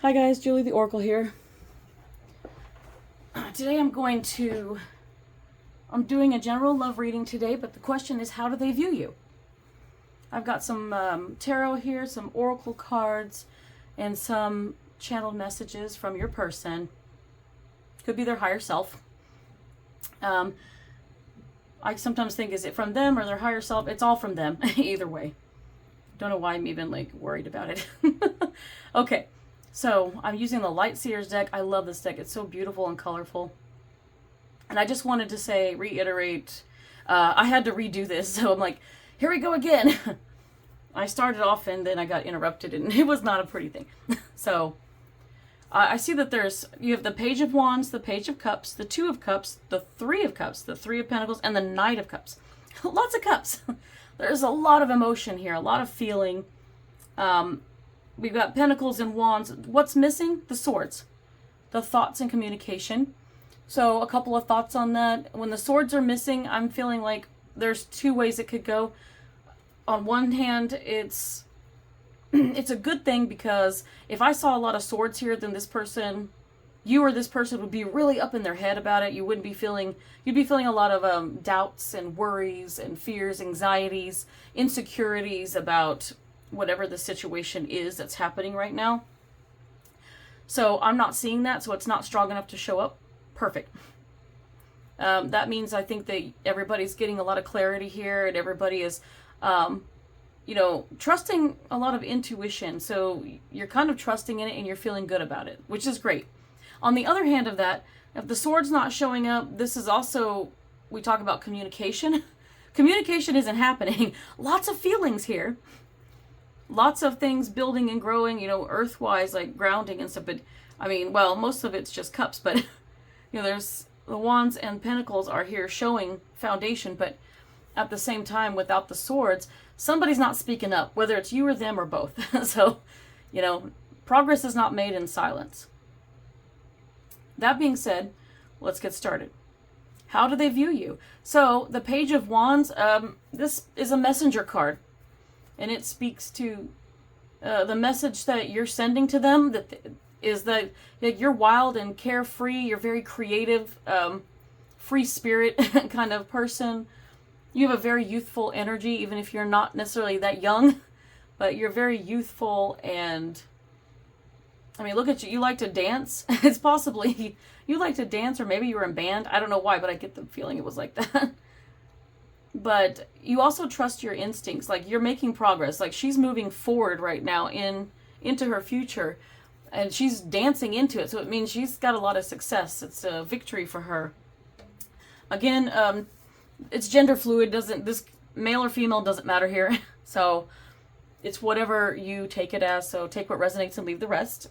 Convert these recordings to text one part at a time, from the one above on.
Hi guys, Julie the Oracle here. Today I'm doing a general love reading today, but the question is, how do they view you? I've got some tarot here, some oracle cards, and some channeled messages from your person. Could be their higher self. I sometimes think, is it from them or their higher self? It's all from them, either way. Don't know why I'm even worried about it. Okay. So I'm using the Light Seers deck. I love this deck. It's so beautiful and colorful. And I just wanted to reiterate, I had to redo this. So I'm like, here we go again. I started off and then I got interrupted and it was not a pretty thing. So I see that you have the Page of Wands, the Page of Cups, the Two of Cups, the Three of Cups, the Three of Pentacles, and the Knight of Cups. Lots of cups. There's a lot of emotion here, a lot of feeling. We've got Pentacles and Wands. What's missing? The Swords. The thoughts and communication. So a couple of thoughts on that. When the swords are missing, I'm feeling like there's two ways it could go. On one hand, it's a good thing, because if I saw a lot of swords here, then you or this person would be really up in their head about it. You'd be feeling a lot of doubts and worries and fears, anxieties, insecurities about whatever the situation is that's happening right now. So I'm not seeing that, so it's not strong enough to show up. Perfect. That means I think that everybody's getting a lot of clarity here, and everybody is, trusting a lot of intuition. So you're kind of trusting in it and you're feeling good about it, which is great. On the other hand of that, if the sword's not showing up, this is also, we talk about communication. Communication isn't happening. Lots of feelings here. Lots of things building and growing, earth-wise, like grounding and stuff. But, most of it's just cups. But, there's the Wands and Pentacles are here showing foundation. But at the same time, without the swords, somebody's not speaking up, whether it's you or them or both. So, progress is not made in silence. That being said, let's get started. How do they view you? So, the Page of Wands, this is a messenger card. And it speaks to the message that you're sending to them, that you're wild and carefree. You're very creative, free spirit kind of person. You have a very youthful energy, even if you're not necessarily that young. But you're very youthful, and look at you. You like to dance. It's possibly you like to dance, or maybe you were in band. I don't know why, but I get the feeling it was like that. But you also trust your instincts. Like, you're making progress. Like, she's moving forward right now into her future, and she's dancing into it. So it means she's got a lot of success. It's a victory for her. Again, it's gender fluid. This male or female doesn't matter here. So it's whatever you take it as. So take what resonates and leave the rest.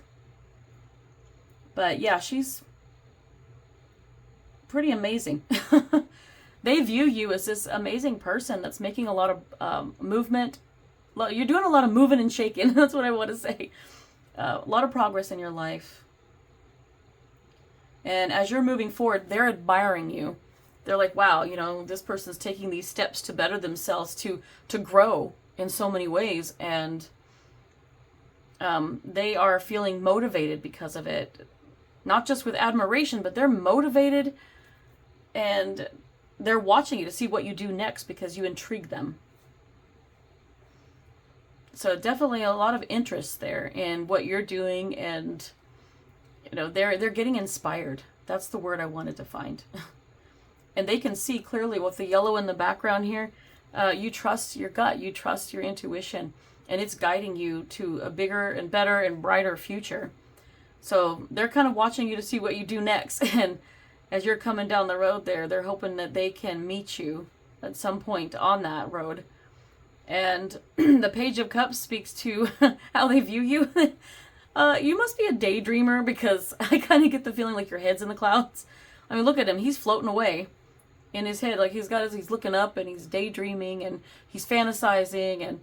But yeah, she's pretty amazing. They view you as this amazing person that's making a lot of movement. You're doing a lot of moving and shaking. That's what I want to say. A lot of progress in your life. And as you're moving forward, they're admiring you. They're like, wow, this person's taking these steps to better themselves, to grow in so many ways. And they are feeling motivated because of it. Not just with admiration, but they're motivated, and they're watching you to see what you do next because you intrigue them. So definitely a lot of interest there in what you're doing, and they're getting inspired. That's the word I wanted to find. And they can see clearly with the yellow in the background here. You trust your gut, you trust your intuition, and it's guiding you to a bigger and better and brighter future. So they're kind of watching you to see what you do next. And as you're coming down the road there, they're hoping that they can meet you at some point on that road. And the Page of Cups speaks to how they view you. You must be a daydreamer, because I kind of get the feeling like your head's in the clouds. Look at him. He's floating away in his head. Like, he's looking up and he's daydreaming and he's fantasizing. And,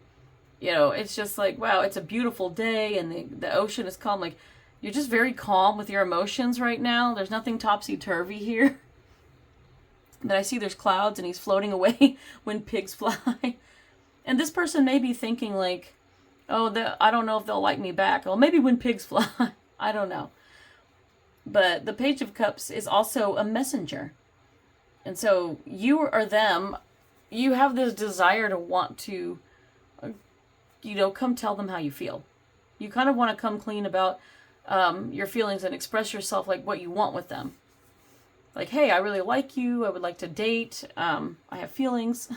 it's just like, wow, it's a beautiful day and the ocean is calm. Like, you're just very calm with your emotions right now. There's nothing topsy-turvy here. But I see there's clouds and he's floating away when pigs fly. And this person may be thinking like, oh, I don't know if they'll like me back. Well, maybe when pigs fly. I don't know. But the Page of Cups is also a messenger. And so you or them, you have this desire to want to, come tell them how you feel. You kind of want to come clean about your feelings and express yourself like what you want with them. Like, hey, I really like you. I would like to date. I have feelings.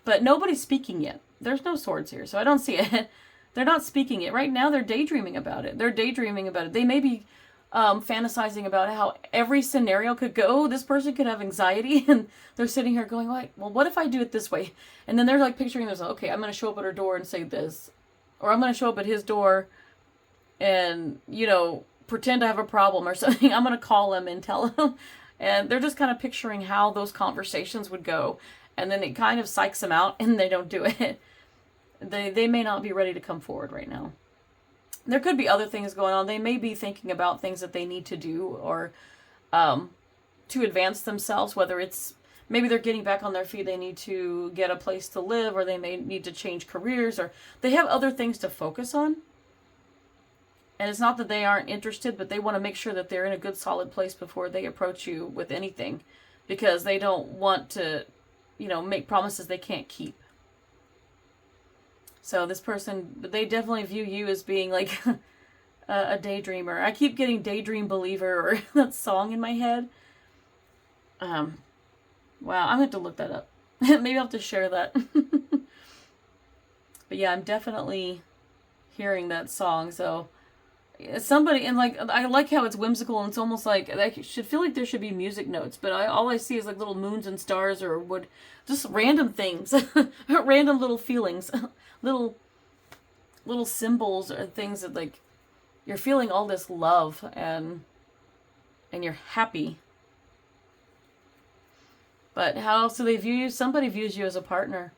But nobody's speaking yet. There's no swords here, so I don't see it. They're not speaking it. Right now, they're daydreaming about it. They may be fantasizing about how every scenario could go. This person could have anxiety, and they're sitting here going, like, well, what if I do it this way? And then they're like picturing themselves, okay, I'm going to show up at her door and say this. Or I'm going to show up at his door and, pretend I have a problem or something. I'm going to call him and tell him. And they're just kind of picturing how those conversations would go. And then it kind of psychs them out and they don't do it. They may not be ready to come forward right now. There could be other things going on. They may be thinking about things that they need to do or to advance themselves, whether it's maybe they're getting back on their feet, they need to get a place to live, or they may need to change careers, or they have other things to focus on. And it's not that they aren't interested, but they want to make sure that they're in a good, solid place before they approach you with anything, because they don't want to, make promises they can't keep. So this person, they definitely view you as being like a daydreamer. I keep getting Daydream Believer or that song in my head. Wow, I'm going to have to look that up. Maybe I'll have to share that. But yeah, I'm definitely hearing that song. So somebody, and like, I like how it's whimsical and it's almost like, I should feel like there should be music notes, but all I see is like little moons and stars or just random things, random little feelings, little symbols or things that like, you're feeling all this love and you're happy. But how else do they view you? Somebody views you as a partner.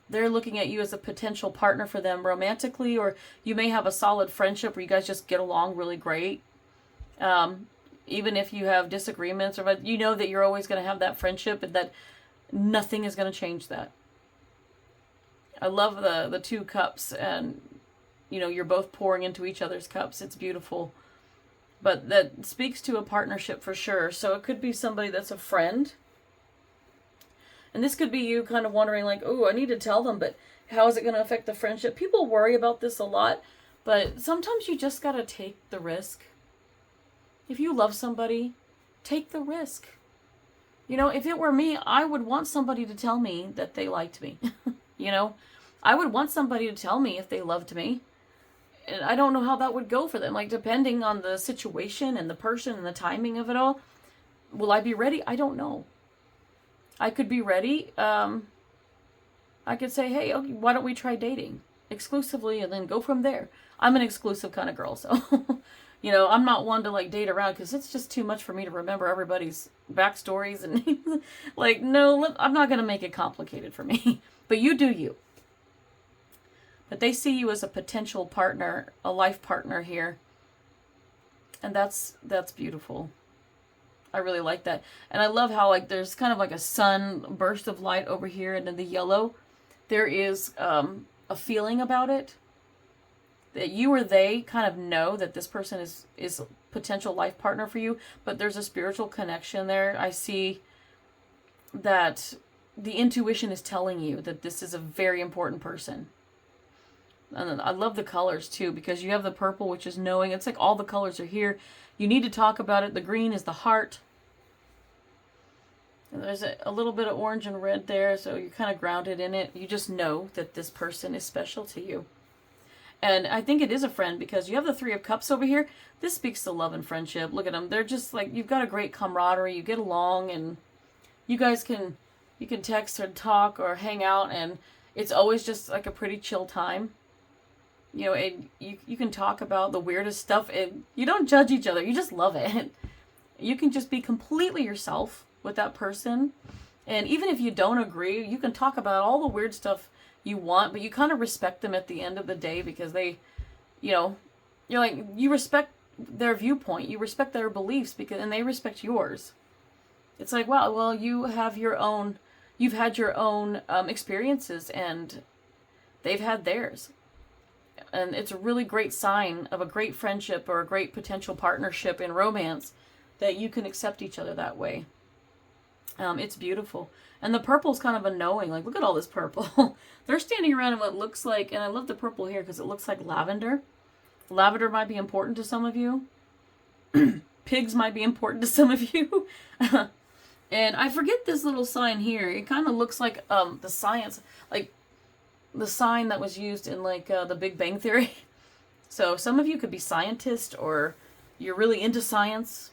They're looking at you as a potential partner for them romantically, or you may have a solid friendship where you guys just get along really great. Even if you have disagreements, or but you know that you're always going to have that friendship and that nothing is going to change that. I love the two cups, and you're both pouring into each other's cups. It's beautiful. But that speaks to a partnership for sure. So it could be somebody that's a friend. And this could be you kind of wondering like, oh, I need to tell them, but how is it going to affect the friendship? People worry about this a lot, but sometimes you just got to take the risk. If you love somebody, take the risk. If it were me, I would want somebody to tell me that they liked me. I would want somebody to tell me if they loved me. And I don't know how that would go for them. Like, depending on the situation and the person and the timing of it all, will I be ready? I don't know. I could be ready. I could say, hey, okay, why don't we try dating exclusively and then go from there? I'm an exclusive kind of girl, so, I'm not one to like date around because it's just too much for me to remember everybody's backstories and like, no, I'm not going to make it complicated for me, but you do you. But they see you as a potential partner, a life partner here. And that's beautiful. I really like that. And I love how like there's kind of like a sun burst of light over here, and then the yellow. There is a feeling about it that you or they kind of know that this person is a potential life partner for you, but there's a spiritual connection there. I see that the intuition is telling you that this is a very important person. And I love the colors too, because you have the purple, which is knowing. It's like all the colors are here. You need to talk about it. The green is the heart. And there's a little bit of orange and red there, so you're kind of grounded in it. You just know that this person is special to you. And I think it is a friend, because you have the Three of Cups over here. This speaks to love and friendship. Look at them. They're just like, you've got a great camaraderie. You get along, and you guys can text or talk or hang out, and it's always just like a pretty chill time. And you can talk about the weirdest stuff, and you don't judge each other. You just love it. You can just be completely yourself with that person. And even if you don't agree, you can talk about all the weird stuff you want, but you kind of respect them at the end of the day, because they, you're like, you respect their viewpoint. You respect their beliefs, and they respect yours. It's like, wow, well, you've had your own experiences, and they've had theirs. And it's a really great sign of a great friendship or a great potential partnership in romance that you can accept each other that way. It's beautiful. And the purple's kind of a knowing. Like, look at all this purple. They're standing around in what looks like, and I love the purple here because it looks like lavender. Lavender might be important to some of you. Pigs might be important to some of you. And I forget this little sign here. It kind of looks like the science, like the sign that was used in like the Big Bang Theory. So some of you could be scientists or you're really into science.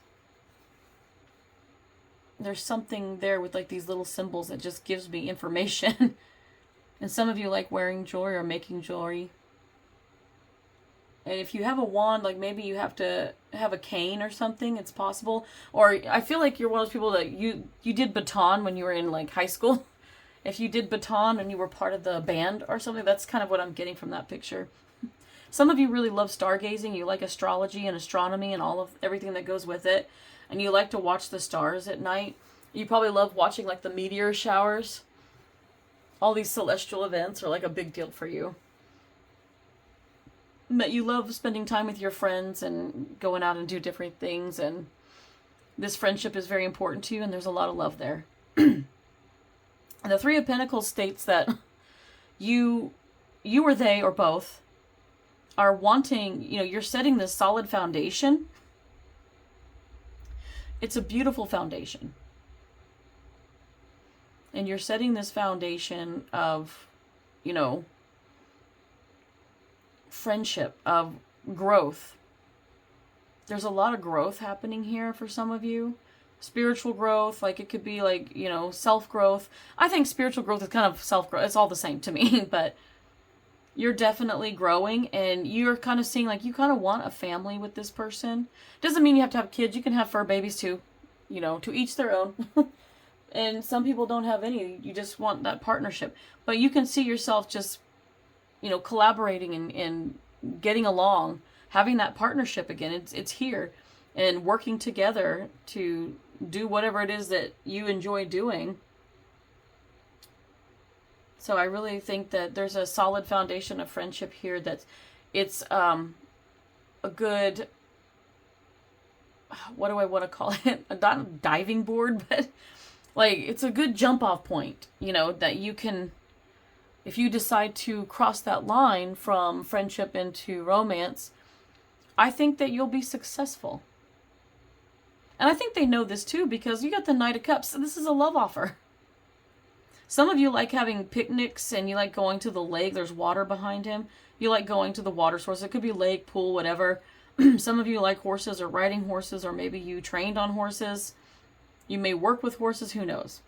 There's something there with like these little symbols that just gives me information. And some of you like wearing jewelry or making jewelry. And if you have a wand, like maybe you have to have a cane or something, it's possible. Or I feel like you're one of those people that you did baton when you were in like high school. If you did baton and you were part of the band or something, that's kind of what I'm getting from that picture. Some of you really love stargazing. You like astrology and astronomy and all of everything that goes with it. And you like to watch the stars at night. You probably love watching like the meteor showers. All these celestial events are like a big deal for you. But you love spending time with your friends and going out and do different things. And this friendship is very important to you. And there's a lot of love there. And the Three of Pentacles states that you or they or both are wanting, you're setting this solid foundation. It's a beautiful foundation. And you're setting this foundation of, friendship, of growth. There's a lot of growth happening here for some of you. Spiritual growth, like it could be like, self-growth. I think spiritual growth is kind of self-growth. It's all the same to me, but you're definitely growing and you're kind of seeing like you kind of want a family with this person. Doesn't mean you have to have kids. You can have fur babies too, to each their own. And some people don't have any. You just want that partnership. But you can see yourself just, collaborating and getting along, having that partnership again. It's here and working together to do whatever it is that you enjoy doing. So I really think that there's a solid foundation of friendship here that it's a good, what do I want to call it? Not a diving board, but like it's a good jump off point, that you can, if you decide to cross that line from friendship into romance, I think that you'll be successful. And I think they know this too because you got the Knight of Cups. So this is a love offer. Some of you like having picnics and you like going to the lake. There's water behind him. You like going to the water source. It could be lake, pool, whatever. Some of you like horses or riding horses, or maybe you trained on horses. You may work with horses. Who knows?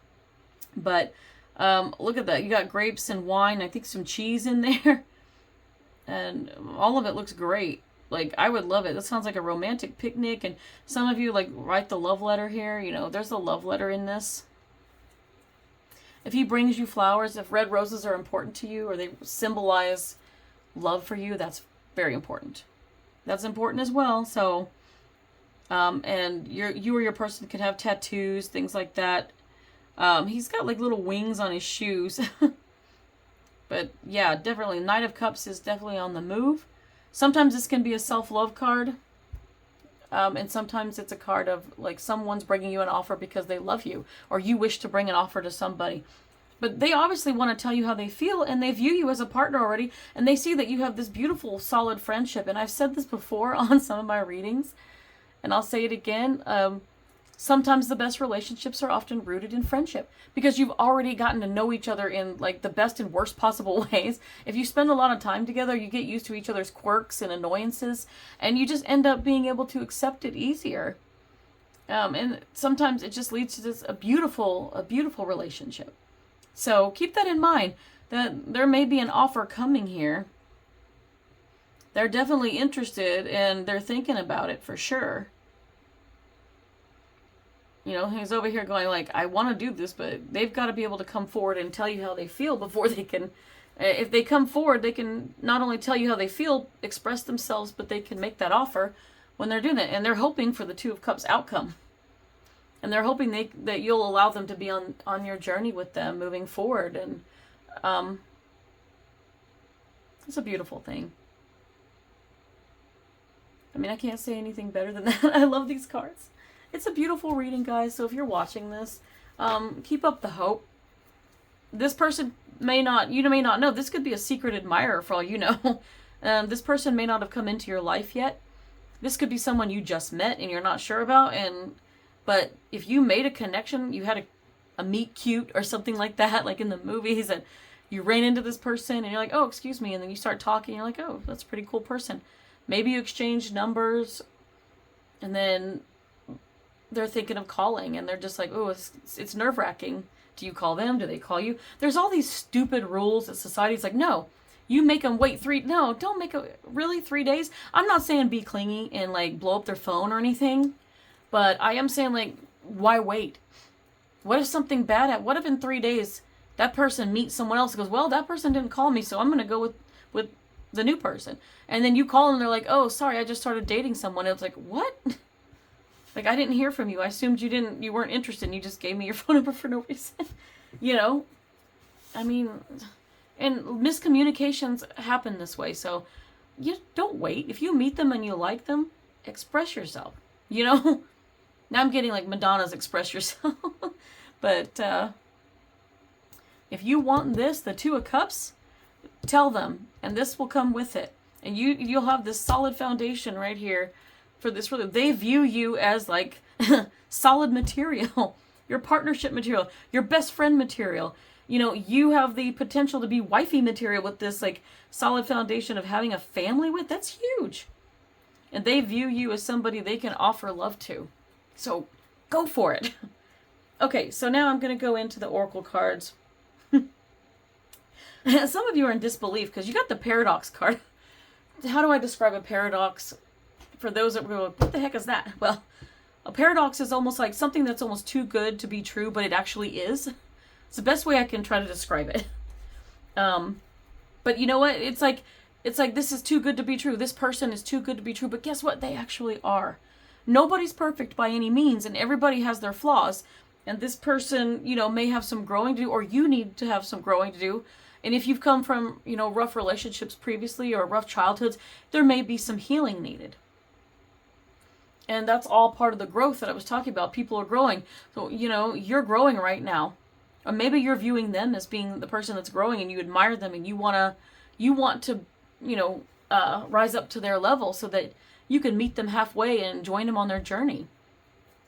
But look at that. You got grapes and wine. I think some cheese in there. And all of it looks great. Like, I would love it. That sounds like a romantic picnic. And some of you, like, write the love letter here. There's a love letter in this. If he brings you flowers, if red roses are important to you or they symbolize love for you, that's very important. That's important as well. So, and you or your person can have tattoos, things like that. He's got, like, little wings on his shoes. But, yeah, definitely. Knight of Cups is definitely on the move. Sometimes this can be a self-love card. And sometimes it's a card of, like, someone's bringing you an offer because they love you. Or you wish to bring an offer to somebody. But they obviously want to tell you how they feel. And they view you as a partner already. And they see that you have this beautiful, solid friendship. And I've said this before on some of my readings. And I'll say it again. Sometimes the best relationships are often rooted in friendship because you've already gotten to know each other in like the best and worst possible ways. If you spend a lot of time together, you get used to each other's quirks and annoyances, and you just end up being able to accept it easier. And sometimes it just leads to this a beautiful relationship. So keep that in mind, that there may be an offer coming here. They're definitely interested and they're thinking about it for sure. He's over here going like, I want to do this, but they've got to be able to come forward and tell you how they feel before they can. If they come forward, they can not only tell you how they feel, express themselves, but they can make that offer when they're doing it. And they're hoping for the Two of Cups outcome. And they're hoping that you'll allow them to be on your journey with them moving forward. And it's a beautiful thing. I mean, I can't say anything better than that. I love these cards. It's a beautiful reading, guys. So if you're watching this, keep up the hope. This person may not, you may not know. This could be a secret admirer for all you know. This person may not have come into your life yet. This could be someone you just met and you're not sure about. But if you made a connection, you had a meet cute or something like that, like in the movies, and you ran into this person and you're like, oh, excuse me. And then you start talking. You're like, oh, that's a pretty cool person. Maybe you exchange numbers and then they're thinking of calling and they're just like, oh, it's nerve-wracking. Do you call them? Do they call you? There's all these stupid rules that society's like, no, you make them wait no, don't make it really 3 days. I'm not saying be clingy and like blow up their phone or anything, but I am saying like, why wait? What if something bad what if in 3 days that person meets someone else and goes, well, that person didn't call me, so I'm going to go with the new person. And then you call and they're like, oh, sorry, I just started dating someone. It's like, what? Like, I didn't hear from you. I assumed you weren't interested and you just gave me your phone number for no reason. You know? I mean, and miscommunications happen this way. So you don't wait. If you meet them and you like them, express yourself. You know? Now I'm getting like Madonna's express yourself. But if you want this, the Two of Cups, tell them. And this will come with it. And you'll have this solid foundation right here for this. They view you as like solid material, your partnership material, your best friend material. You know, you have the potential to be wifey material with this like solid foundation of having a family with. That's huge. And they view you as somebody they can offer love to. So go for it. Okay, so now I'm going to go into the Oracle cards. Some of you are in disbelief because you got the paradox card. How do I describe a paradox? For those that were like, what the heck is that? Well, a paradox is almost like something that's almost too good to be true, but it actually is. It's the best way I can try to describe it. But you know what? It's like this is too good to be true. This person is too good to be true. But guess what? They actually are. Nobody's perfect by any means, and everybody has their flaws. And this person, you know, may have some growing to do, or you need to have some growing to do. And if you've come from, you know, rough relationships previously or rough childhoods, there may be some healing needed. And that's all part of the growth that I was talking about. People are growing. So, you know, you're growing right now. Or maybe you're viewing them as being the person that's growing and you admire them and you want to, you know, rise up to their level so that you can meet them halfway and join them on their journey.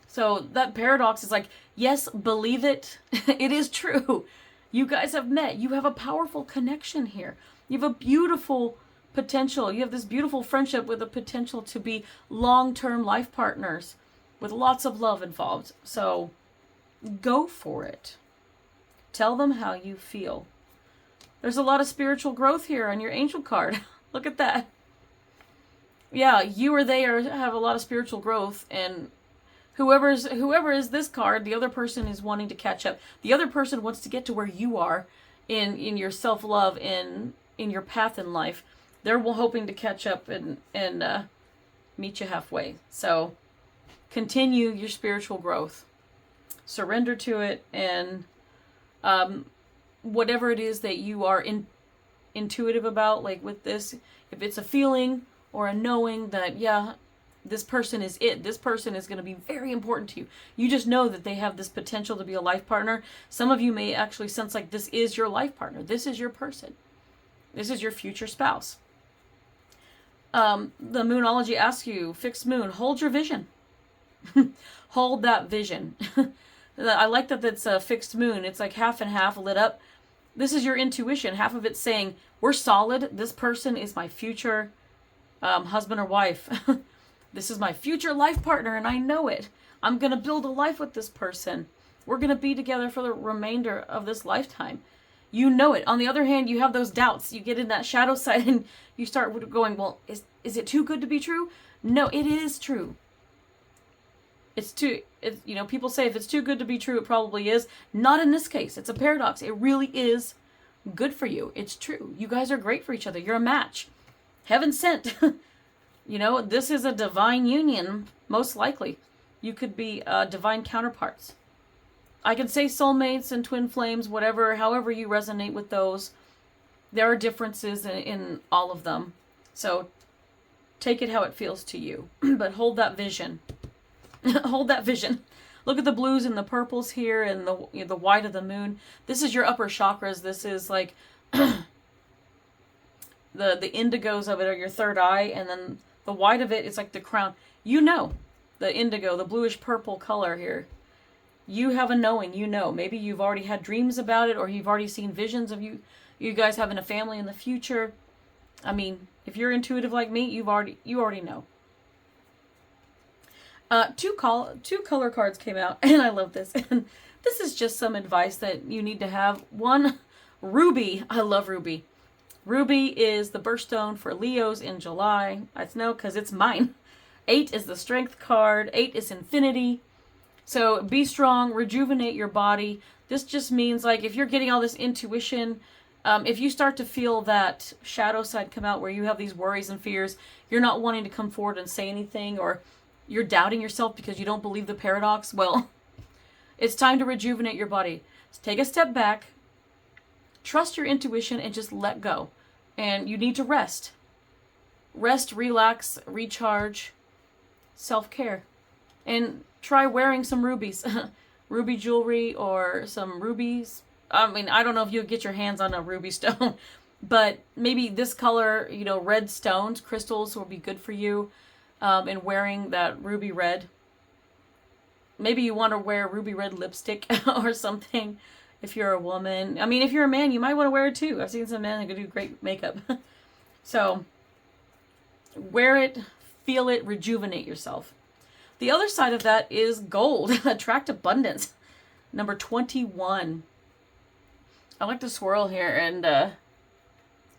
So that paradox is like, yes, believe it. It is true. You guys have met. You have a powerful connection here. You have a beautiful potential. You have this beautiful friendship with a potential to be long-term life partners with lots of love involved. So go for it. Tell them how you feel. There's a lot of spiritual growth here on your angel card. Look at that. Yeah, you or they have a lot of spiritual growth, and whoever is this card, the other person is wanting to catch up. The other person wants to get to where you are in your self-love, in your path in life. They're hoping to catch up and meet you halfway. So continue your spiritual growth. Surrender to it, and whatever it is that you are intuitive about, like with this, if it's a feeling or a knowing that, yeah, this person is it. This person is going to be very important to you. You just know that they have this potential to be a life partner. Some of you may actually sense like this is your life partner. This is your person. This is your future spouse. The Moonology asks you, fixed moon, hold your vision. Hold that vision. I like that it's a fixed moon. It's like half and half lit up. This is your intuition. Half of it's saying, we're solid. This person is my future husband or wife. This is my future life partner, and I know it. I'm going to build a life with this person. We're going to be together for the remainder of this lifetime. You know it. On the other hand, you have those doubts. You get in that shadow side and you start going, well, is it too good to be true? No, it is true. You know, people say if it's too good to be true, it probably is. Not in this case. It's a paradox. It really is good for you. It's true. You guys are great for each other. You're a match. Heaven sent. You know, this is a divine union, most likely. You could be divine counterparts. I can say soulmates and twin flames, whatever, however you resonate with those. There are differences in all of them. So Take it how it feels to you. But hold that vision. Hold that vision. Look at the blues and the purples here and the white of the moon. This is your upper chakras. This is like the indigos of it are your third eye, and then the white of it is like the crown. You know, the indigo, the bluish purple color here. You have a knowing, you know. Maybe you've already had dreams about it, or you've already seen visions of you guys having a family in the future. I mean, if you're intuitive like me, you already know. Two color cards came out, and I love this. And this is just some advice that you need to have. One, Ruby. I love Ruby. Ruby is the birthstone for Leos in July. I know because it's mine. 8 is the strength card. 8 is infinity. So be strong, rejuvenate your body. This just means like if you're getting all this intuition, if you start to feel that shadow side come out where you have these worries and fears, you're not wanting to come forward and say anything, or you're doubting yourself because you don't believe the paradox, well, it's time to rejuvenate your body. So take a step back, trust your intuition, and just let go. And you need to rest. Rest, relax, recharge, self-care. And try wearing some rubies. Ruby jewelry or some rubies. I mean, I don't know if you'll get your hands on a ruby stone, but maybe this color, red stones, crystals will be good for you. And wearing that ruby red. Maybe you want to wear ruby red lipstick or something if you're a woman. I mean, if you're a man, you might want to wear it too. I've seen some men that can do great makeup. So, wear it, feel it, rejuvenate yourself. The other side of that is gold. Attract abundance. Number 21. I like to swirl here, and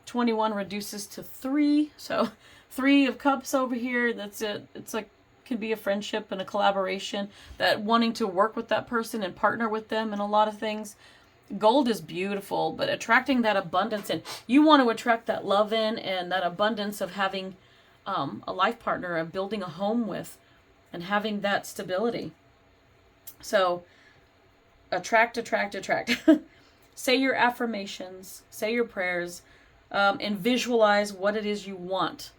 21 reduces to 3. So 3 of cups over here. That's it. It's like, can be a friendship and a collaboration, that wanting to work with that person and partner with them in a lot of things. Gold is beautiful, but attracting that abundance, and you want to attract that love in and that abundance of having a life partner and building a home with and having that stability. So attract. Say your affirmations, say your prayers, and visualize what it is you want,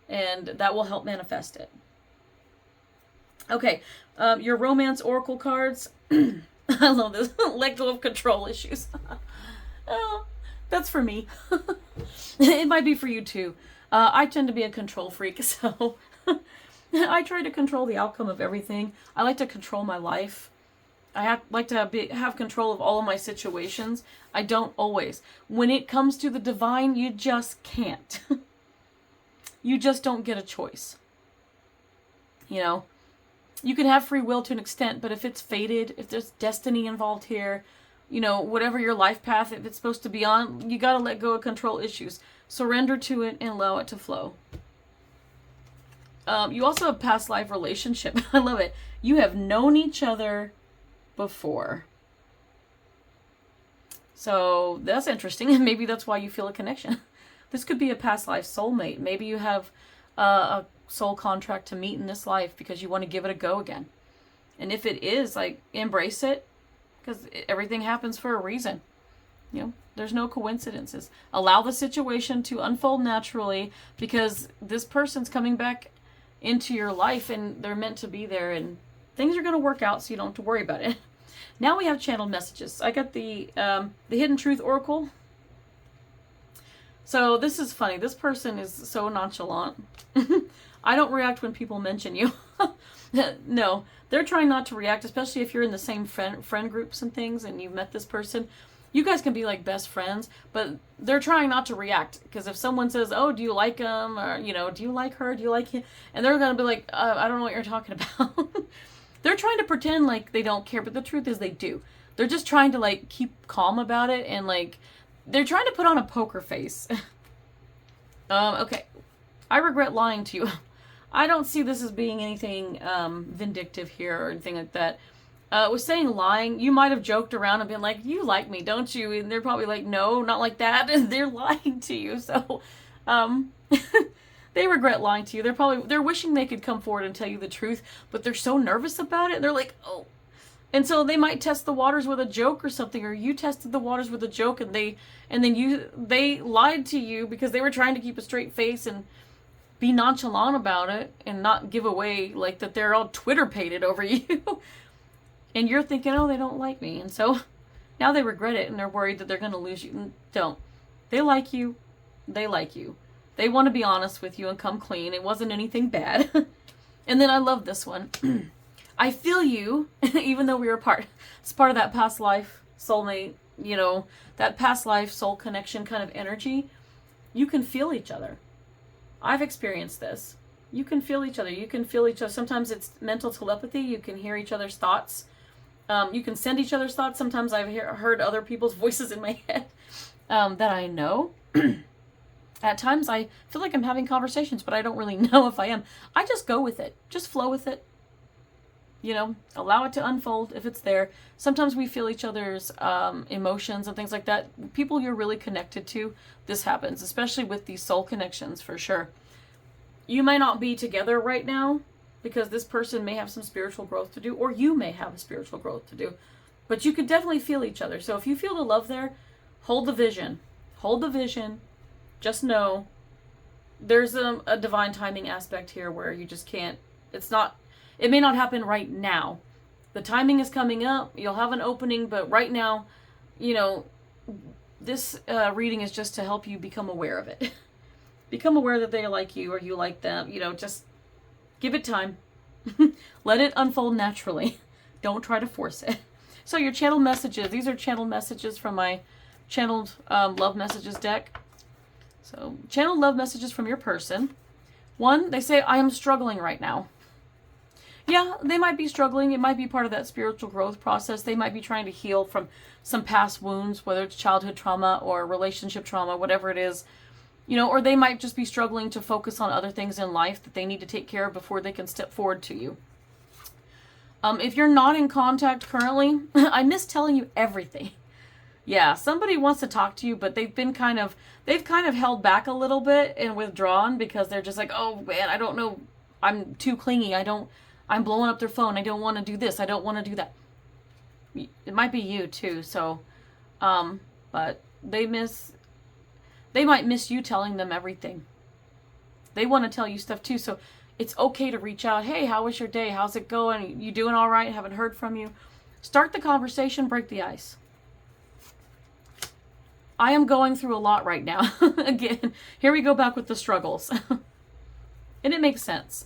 and that will help manifest it. Okay, your romance oracle cards. I love this. Let go of control issues. Oh, that's for me. It might be for you too. I tend to be a control freak, so I try to control the outcome of everything. I like to control my life. I like to have control of all of my situations. I don't always. When it comes to the divine, you just can't. You just don't get a choice. You can have free will to an extent, but if it's fated, if there's destiny involved here, whatever your life path, if it's supposed to be on, you got to let go of control issues. Surrender to it and allow it to flow. You also have past life relationship. I love it. You have known each other before. So that's interesting. Maybe that's why you feel a connection. This could be a past life soulmate. Maybe you have a soul contract to meet in this life because you want to give it a go again. And if it is, embrace it, because everything happens for a reason. There's no coincidences. Allow the situation to unfold naturally, because this person's coming back into your life and they're meant to be there, and things are going to work out, so you don't have to worry about it. Now we have channeled messages. I got the Hidden Truth Oracle. So this is funny. This person is so nonchalant. I don't react when people mention you. No, they're trying not to react, especially if you're in the same friend groups and things and you've met this person. You guys can be like best friends, but they're trying not to react, because if someone says, oh, do you like him? Or, do you like her? Do you like him? And they're going to be like, I don't know what you're talking about. They're trying to pretend like they don't care, but the truth is they do. They're just trying to keep calm about it, and they're trying to put on a poker face. Okay. I regret lying to you. I don't see this as being anything vindictive here or anything like that. With saying lying, you might have joked around and been like, you like me, don't you? And they're probably like, no, not like that. And they're lying to you. So, they regret lying to you. They're wishing they could come forward and tell you the truth, but they're so nervous about it. They're like, oh. And so they might test the waters with a joke or something, or you tested the waters with a joke, and they lied to you because they were trying to keep a straight face, and be nonchalant about it and not give away like that they're all Twitter pated over you. And you're thinking, oh, they don't like me. And so now they regret it and they're worried that they're going to lose you. Don't. They like you. They like you. They want to be honest with you and come clean. It wasn't anything bad. And then I love this one. I feel you, even though we were apart. It's part of that past life soulmate, you know, that past life soul connection kind of energy. You can feel each other. I've experienced this. You can feel each other. You can feel each other. Sometimes it's mental telepathy. You can hear each other's thoughts. You can send each other's thoughts. Sometimes I've heard other people's voices in my head that I know. At times I feel like I'm having conversations, but I don't really know if I am. I just go with it. Just flow with it. You know, allow it to unfold if it's there. Sometimes we feel each other's emotions and things like that. People you're really connected to, this happens, especially with these soul connections for sure. You may not be together right now because this person may have some spiritual growth to do, or you may have a spiritual growth to do, but you could definitely feel each other. So if you feel the love there, hold the vision. Hold the vision. Just know there's a divine timing aspect here where you just can't, it may not happen right now. The timing is coming up. You'll have an opening, but right now, you know, this reading is just to help you become aware of it. Become aware that they like you or you like them. You know, just give it time. Let it unfold naturally. Don't try to force it. So your channeled messages. These are channeled messages from my channeled love messages deck. So channeled love messages from your person. One, they say, I am struggling right now. Yeah, they might be struggling. It might be part of that spiritual growth process. They might be trying to heal from some past wounds, whether it's childhood trauma or relationship trauma, whatever it is. You know, or they might just be struggling to focus on other things in life that they need to take care of before they can step forward to you. If you're not in contact currently, I miss telling you everything. Yeah, somebody wants to talk to you, but they've kind of held back a little bit and withdrawn because they're just like, oh man, I don't know. I'm too clingy. I'm blowing up their phone. I don't want to do this. I don't want to do that. It might be you too. So, but they might miss you telling them everything. They want to tell you stuff too. So it's okay to reach out. Hey, how was your day? How's it going? You doing all right? Haven't heard from you. Start the conversation, break the ice. I am going through a lot right now. Again, here we go back with the struggles. And it makes sense.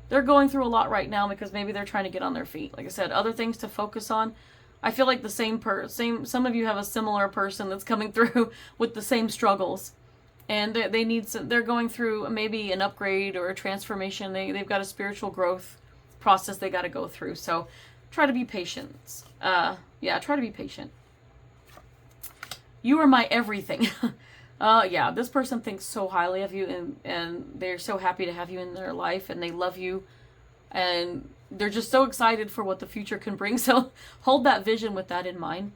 They're going through a lot right now because maybe they're trying to get on their feet. Like I said, other things to focus on. I feel like the some of you have a similar person that's coming through with the same struggles. And they're going through maybe an upgrade or a transformation. They've got a spiritual growth process they got to go through. So try to be patient. Try to be patient. You are my everything. Yeah, this person thinks so highly of you and they're so happy to have you in their life and they love you and they're just so excited for what the future can bring. So hold that vision with that in mind,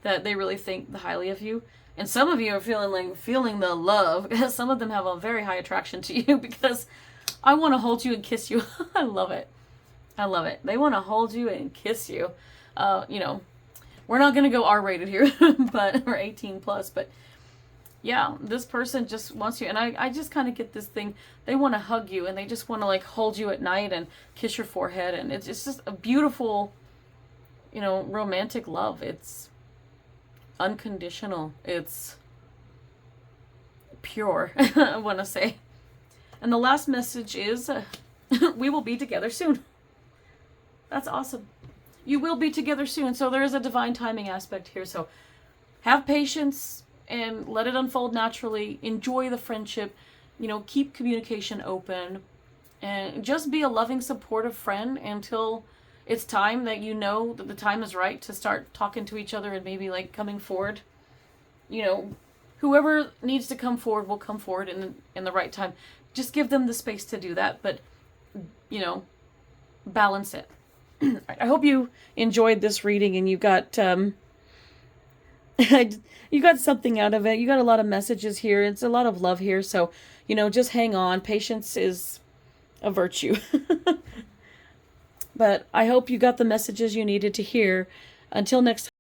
that they really think highly of you. And some of you are feeling the love because some of them have a very high attraction to you because I want to hold you and kiss you. I love it. I love it. They want to hold you and kiss you. You know, we're not going to go R-rated here, but or 18 plus, but yeah, this person just wants you. And I just kind of get this thing. They want to hug you and they just want to like hold you at night and kiss your forehead. And it's just a beautiful, you know, romantic love. It's unconditional. It's pure, I want to say. And the last message is, we will be together soon. That's awesome. You will be together soon. So there is a divine timing aspect here. So have patience and let it unfold naturally. Enjoy the friendship. You know, keep communication open. And just be a loving, supportive friend until it's time that you know that the time is right to start talking to each other and maybe like coming forward. You know, whoever needs to come forward will come forward in the right time. Just give them the space to do that. But, you know, balance it. I hope you enjoyed this reading and you got you got something out of it. You got a lot of messages here. It's a lot of love here. So, you know, just hang on. Patience is a virtue. But I hope you got the messages you needed to hear. Until next time.